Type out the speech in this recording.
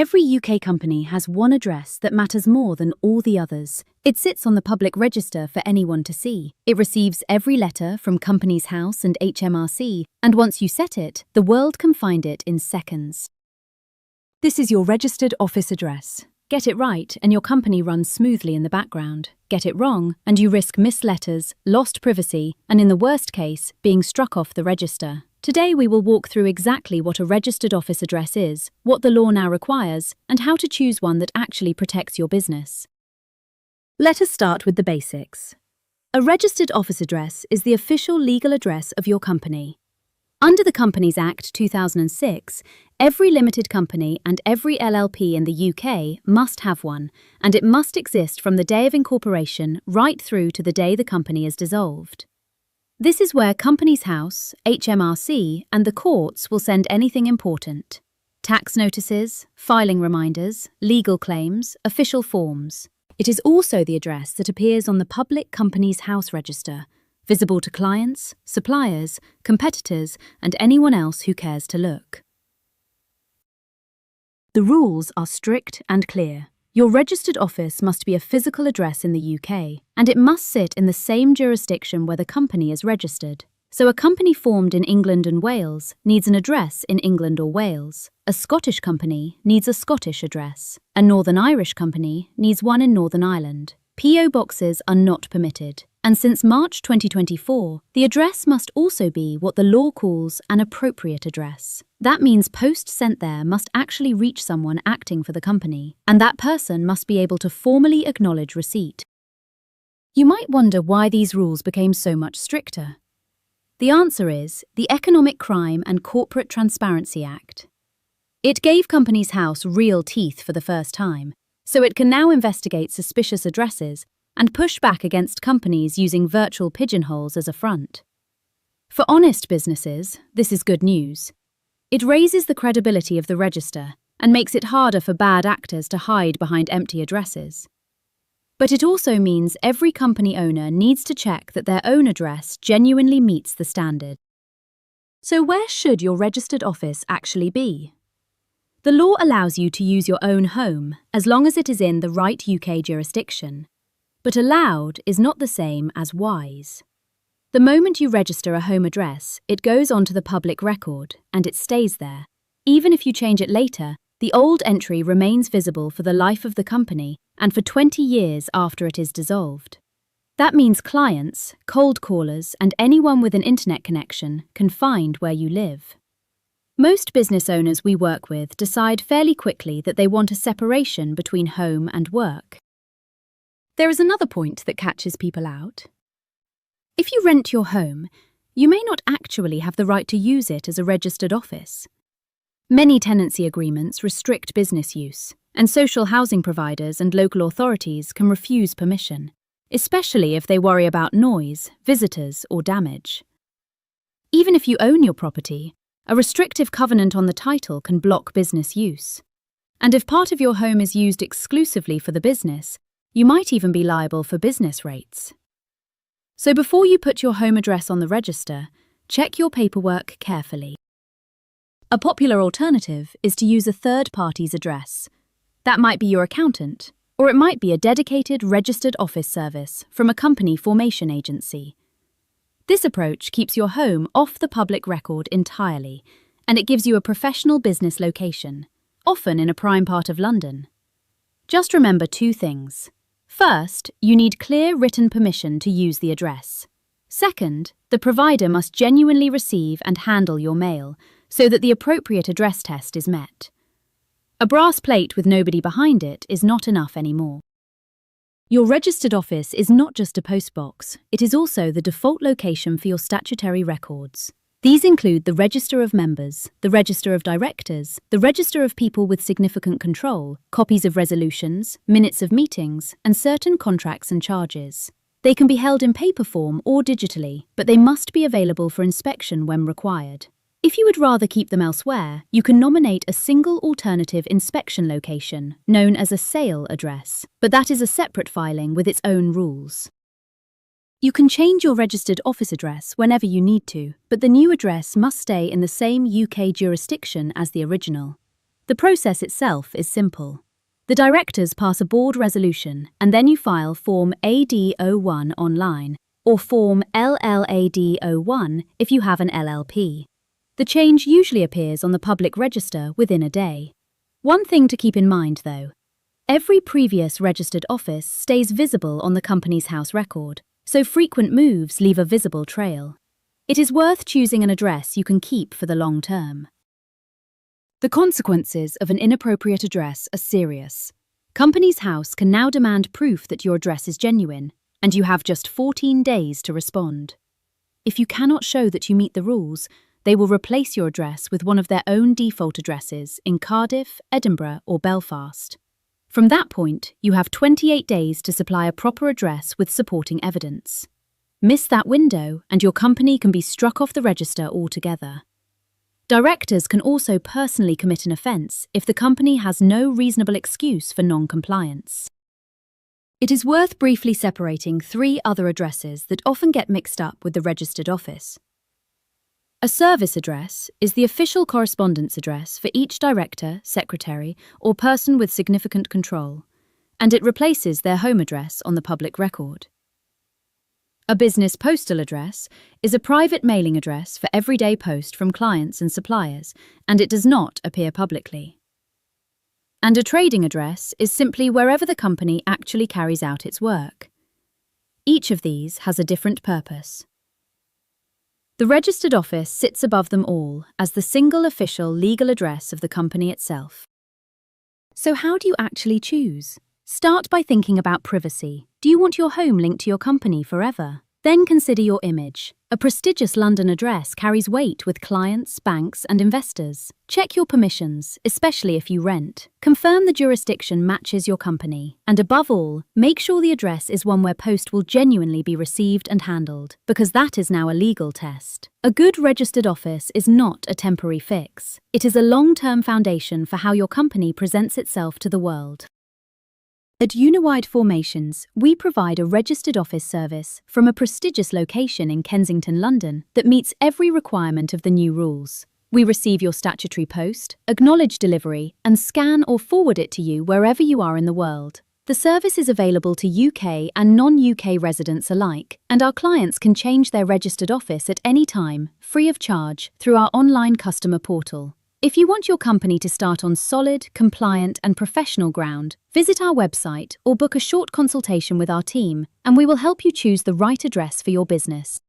Every UK company has one address that matters more than all the others. It sits on the public register for anyone to see. It receives every letter from Companies House and HMRC, and once you set it, the world can find it in seconds. This is your registered office address. Get it right, and your company runs smoothly in the background. Get it wrong, and you risk missed letters, lost privacy, and in the worst case, being struck off the register. Today we will walk through exactly what a registered office address is, what the law now requires, and how to choose one that actually protects your business. Let us start with the basics. A registered office address is the official legal address of your company. Under the Companies Act 2006, every limited company and every LLP in the UK must have one, and it must exist from the day of incorporation right through to the day the company is dissolved. This is where Companies House, HMRC, and the courts will send anything important: tax notices, filing reminders, legal claims, official forms. It is also the address that appears on the public Companies House register, visible to clients, suppliers, competitors, and anyone else who cares to look. The rules are strict and clear. Your registered office must be a physical address in the UK, and it must sit in the same jurisdiction where the company is registered. So a company formed in England and Wales needs an address in England or Wales. A Scottish company needs a Scottish address. A Northern Irish company needs one in Northern Ireland. PO boxes are not permitted. And since March 2024, the address must also be what the law calls an appropriate address. That means post sent there must actually reach someone acting for the company, and that person must be able to formally acknowledge receipt. You might wonder why these rules became so much stricter. The answer is the Economic Crime and Corporate Transparency Act. It gave Companies House real teeth for the first time, so it can now investigate suspicious addresses and push back against companies using virtual pigeonholes as a front. For honest businesses, this is good news. It raises the credibility of the register and makes it harder for bad actors to hide behind empty addresses. But it also means every company owner needs to check that their own address genuinely meets the standard. So where should your registered office actually be? The law allows you to use your own home as long as it is in the right UK jurisdiction. But allowed is not the same as wise. The moment you register a home address, it goes onto the public record, and it stays there. Even if you change it later, the old entry remains visible for the life of the company and for 20 years after it is dissolved. That means clients, cold callers, and anyone with an internet connection can find where you live. Most business owners we work with decide fairly quickly that they want a separation between home and work. There is another point that catches people out. If you rent your home, you may not actually have the right to use it as a registered office. Many tenancy agreements restrict business use, and social housing providers and local authorities can refuse permission, especially if they worry about noise, visitors, or damage. Even if you own your property, a restrictive covenant on the title can block business use. And if part of your home is used exclusively for the business, you might even be liable for business rates. So before you put your home address on the register, check your paperwork carefully. A popular alternative is to use a third party's address. That might be your accountant, or it might be a dedicated registered office service from a company formation agency. This approach keeps your home off the public record entirely, and it gives you a professional business location, often in a prime part of London. Just remember two things. First, you need clear written permission to use the address. Second, the provider must genuinely receive and handle your mail so that the appropriate address test is met. A brass plate with nobody behind it is not enough anymore. Your registered office is not just a postbox, it is also the default location for your statutory records. These include the Register of Members, the Register of Directors, the Register of People with Significant Control, copies of resolutions, minutes of meetings, and certain contracts and charges. They can be held in paper form or digitally, but they must be available for inspection when required. If you would rather keep them elsewhere, you can nominate a single alternative inspection location, known as a sale address, but that is a separate filing with its own rules. You can change your registered office address whenever you need to, but the new address must stay in the same UK jurisdiction as the original. The process itself is simple. The directors pass a board resolution and then you file Form AD01 online or Form LLAD01 if you have an LLP. The change usually appears on the public register within a day. One thing to keep in mind though, every previous registered office stays visible on the company's house record, so frequent moves leave a visible trail. It is worth choosing an address you can keep for the long term. The consequences of an inappropriate address are serious. Companies House can now demand proof that your address is genuine, and you have just 14 days to respond. If you cannot show that you meet the rules, they will replace your address with one of their own default addresses in Cardiff, Edinburgh, or Belfast. From that point, you have 28 days to supply a proper address with supporting evidence. Miss that window, and your company can be struck off the register altogether. Directors can also personally commit an offence if the company has no reasonable excuse for non-compliance. It is worth briefly separating three other addresses that often get mixed up with the registered office. A service address is the official correspondence address for each director, secretary, or person with significant control, and it replaces their home address on the public record. A business postal address is a private mailing address for everyday post from clients and suppliers, and it does not appear publicly. And a trading address is simply wherever the company actually carries out its work. Each of these has a different purpose. The registered office sits above them all as the single official legal address of the company itself. So how do you actually choose? Start by thinking about privacy. Do you want your home linked to your company forever? Then consider your image. A prestigious London address carries weight with clients, banks, and investors. Check your permissions, especially if you rent. Confirm the jurisdiction matches your company. And above all, make sure the address is one where post will genuinely be received and handled, because that is now a legal test. A good registered office is not a temporary fix. It is a long-term foundation for how your company presents itself to the world. At Uniwide Formations, we provide a registered office service from a prestigious location in Kensington, London, that meets every requirement of the new rules. We receive your statutory post, acknowledge delivery, and scan or forward it to you wherever you are in the world. The service is available to UK and non-UK residents alike, and our clients can change their registered office at any time, free of charge, through our online customer portal. If you want your company to start on solid, compliant, and professional ground, visit our website or book a short consultation with our team, and we will help you choose the right address for your business.